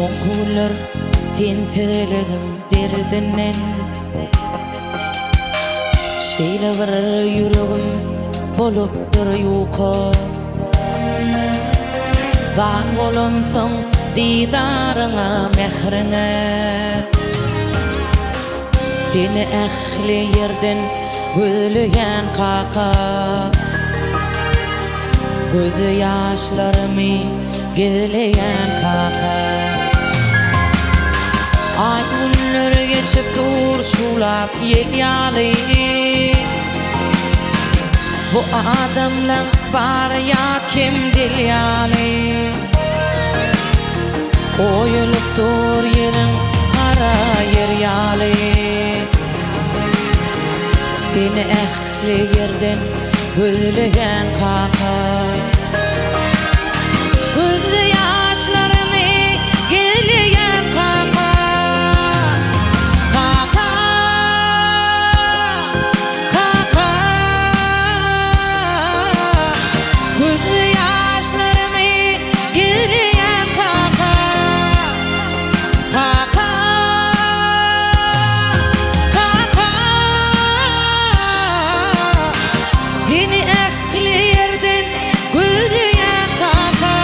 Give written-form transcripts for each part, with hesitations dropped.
Soňkular sen tilegin derdinden şeýle bir ýüregim bolupdyr ýoka. Zan bolamsoň didaryňa mehriňe, seni ähli ýerden gözleýän kaka. Gözü ýaşlarymy gezleýän kaka. Ay günler geçip dur şulap ýelýaly. Bu adamlaň bary ýat kim dilýaly. Oýulyp dur ýeriň kara ýerýaly. Seni ähli ýerden gözleýän kaka. Gözü ýaşlarymy gezleýän kaka. Kaka, kaka. Gözü ýaşlarymy gezleýän kaka. Kaka, kaka. Seni ähli ýerden gözleýän kaka.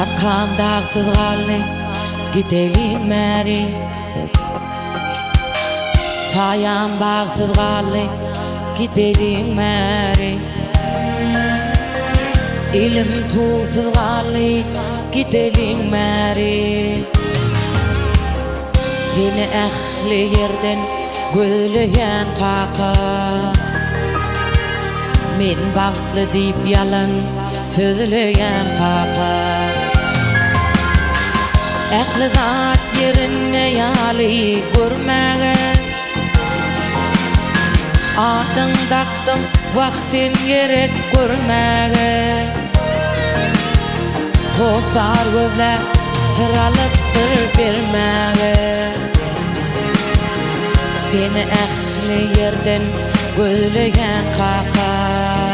Arkam dağsız gally gidelim meri. Sayam bağsız gally gidelim meri. Ilim tuğsuz gally gidelim meri. Seni ähli ýerden gözleýän kaka. Men bagtly diýip ýalan sözleýän kaka. Ähli zat ýerine ýaly görmäge. Adyň dakdym wagtyn gerek görmäge. Gosar gözler sıralyp sır bermäge. Seni ähli ýerden gözleýän kaka.